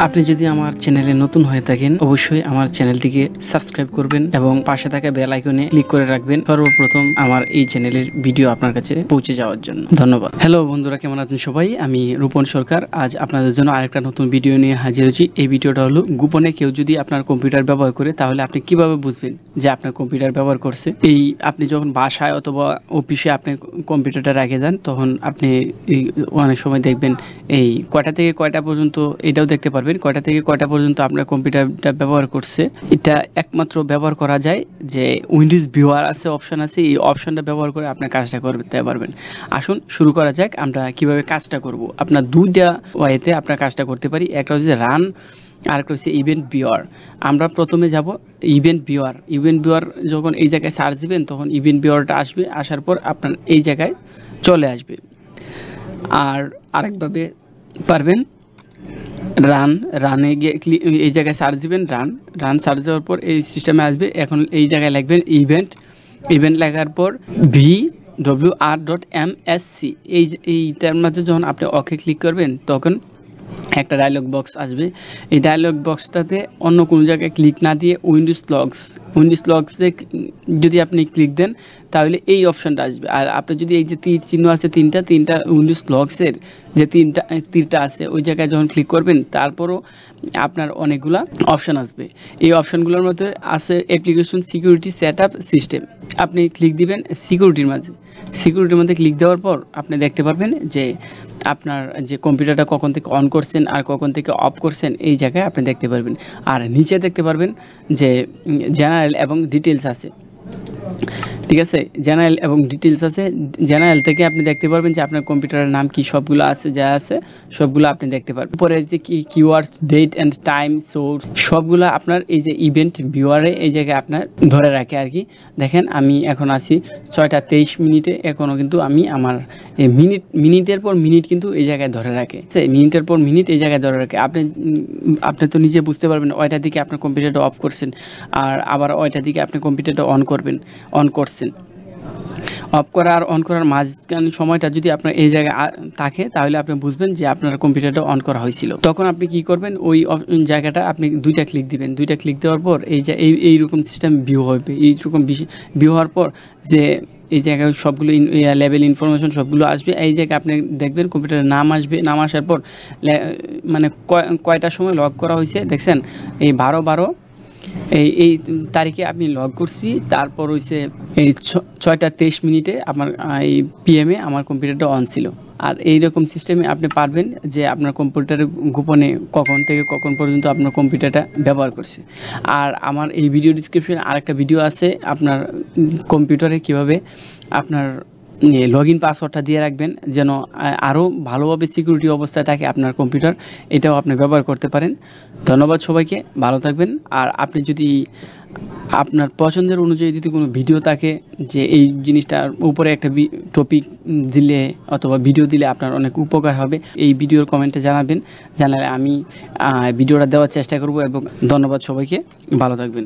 আপনি যদি আমার চ্যানেলে নতুন হয়ে থাকেন অবশ্যই আমার চ্যানেলটিকে সাবস্ক্রাইব করবেন এবং পাশে থাকা বেল আইকনে ক্লিক করে রাখবেন সর্বপ্রথম আমার এই চ্যানেলের ভিডিও আপনার কাছে পৌঁছে যাওয়ার জন্য। ধন্যবাদ। হ্যালো বন্ধুরা, কেমন আছেন সবাই? আমি রূপন সরকার আজ আপনাদের জন্য আরেকটা নতুন ভিডিও নিয়ে হাজির হয়েছি। এই ভিডিওটা হলো গোপনে কেউ যদি আপনার কম্পিউটার ব্যবহার করে তাহলে আপনি কিভাবে বুঝবেন যে আপনার কম্পিউটার ব্যবহার করছে। এই আপনি যখন বাসায় অথবা অফিসে আপনি কম্পিউটারটা রেখে যান তখন আপনি অনেক সময় দেখবেন এই কয়টা থেকে কয়টা পর্যন্ত এটাও দেখতে পারবেন কয়টা থেকে কয়টা পর্যন্ত আপনার কম্পিউটারটা ব্যবহার করছে। এটা একমাত্র ব্যবহার করা যায় যে উইন্ডোজ ভিউয়ার আছে, অপশন আছে, এই অপশনটা ব্যবহার করে আপনার কাজটা করতে পারবেন। আসুন শুরু করা যাক আমরা কিভাবে কাজটা করব। আপনার দুইটা ওয়েতে আপনার কাজটা করতে পারি, একটা হচ্ছে রান আর একটা হচ্ছে ইভেন্ট ভিউয়ার। আমরা প্রথমে যাব ইভেন্ট ভিউয়ার। ইভেন্ট ভিউয়ার যখন এই জায়গায় সার্চ দিবেন তখন ইভেন্ট ভিউয়ারটা আসবে, আসার পর আপনার এই জায়গায় চলে আসবে। আর আরেকভাবে পারবেন রানে গিয়ে এই জায়গায় সার্চ দিবেন রান সার্চ দেওয়ার পর এই সিস্টেমে আসবে। এখন এই জায়গায় লিখবেন ইভেন্ট লেখার পর VWR.MSC এইটার মধ্যে যখন আপনি ওকে ক্লিক করবেন তখন একটা ডায়লগ বক্স আসবে। এই ডায়লগ বক্সটাতে অন্য কোনো জায়গায় ক্লিক না দিয়ে উইন্ডোজ লগসে যদি আপনি ক্লিক দেন তাহলে এই অপশানটা আসবে। আর আপনি যদি এই যে তীর চিহ্ন আছে তিনটা উইন্ডোজ লগসের যে তীরটা আছে ওই জায়গায় যখন ক্লিক করবেন তারপরও আপনার অনেকগুলা অপশান আসবে। এই অপশানগুলোর মধ্যে আছে অ্যাপ্লিকেশন সিকিউরিটি সেটআপ সিস্টেম। আপনি ক্লিক দিবেন সিকিউরিটির মধ্যে ক্লিক দেওয়ার পর আপনি দেখতে পারবেন যে আপনার যে কম্পিউটারটা কখন থেকে অন করছেন আর কখন থেকে অফ করছেন এই জায়গায় আপনি দেখতে পারবেন। আর নিচে দেখতে পারবেন যে জেনারেল এবং ডিটেলস আছে, ঠিক আছে? জেনারেল এবং ডিটেলস আছে। জেনারেল থেকে আপনি দেখতে পারবেন যে আপনার কম্পিউটারের নাম কি সবগুলো আছে, যা আছে সবগুলো আপনি দেখতে পারবেন। পরে যে keywords, date and time, source সবগুলো আপনার এই যে ইভেন্ট ভিউয়ারে এই জায়গায় আপনার ধরে রাখে আর কি। দেখেন আমি এখন আছি 6টা 23 মিনিটে, এখনও কিন্তু আমি আমার মিনিটের পর মিনিট কিন্তু এই জায়গায় ধরে রাখে, মিনিটের পর মিনিট এই জায়গায় ধরে রাখে। আপনি তো নিজে বুঝতে পারবেন ওইটার দিকে আপনার কম্পিউটারটা অফ করছেন আর আবার ওইটার দিকে আপনি কম্পিউটারটা অন করছেন। অফ করা আর অন করার মাঝখানে সময়টা যদি আপনার এই জায়গায় থাকে তাহলে আপনি বুঝবেন যে আপনার কম্পিউটারটা অন করা হয়েছিল। তখন আপনি কি করবেন, ওই জায়গাটা আপনি দুইটা ক্লিক দিবেন। দুইটা ক্লিক দেওয়ার পর এইরকম সিস্টেম ভিউ হবে। এইরকম ভিউ হওয়ার পর যে এই জায়গায় সবগুলো লেভেল ইনফরমেশন সবগুলো আসবে। এই জায়গায় আপনি দেখবেন কম্পিউটারের নাম আসবে। নাম আসার পর মানে কয়টার সময় লগ করা হয়েছে দেখছেন, এই 12 এই তারিখে আমি লগ করছি। তারপর হচ্ছে এই 6টা 23 মিনিটে আমার এই PM-এ আমার কম্পিউটারটা অন ছিল। আর এইরকম সিস্টেমে আপনি পারবেন যে আপনার কম্পিউটারে গোপনে কখন থেকে কখন পর্যন্ত আপনার কম্পিউটারটা ব্যবহার করছে। আর আমার এই ভিডিও ডিসক্রিপশনে আরেকটা ভিডিও আছে আপনার কম্পিউটারে কিভাবে আপনার লগইন পাসওয়ার্ডটা দিয়ে রাখবেন যেন আরও ভালোভাবে সিকিউরিটি অবস্থায় থাকে আপনার কম্পিউটার, এটাও আপনি ব্যবহার করতে পারেন। ধন্যবাদ সবাইকে, ভালো থাকবেন। আর আপনি যদি আপনার পছন্দের অনুযায়ী যদি কোনো ভিডিও থাকে যে এই জিনিসটার উপরে একটা টপিক দিলে অথবা ভিডিও দিলে আপনার অনেক উপকার হবে, এই ভিডিওর কমেন্টে জানালে আমি ভিডিওটা দেওয়ার চেষ্টা করব। এবং ধন্যবাদ সবাইকে, ভালো থাকবেন।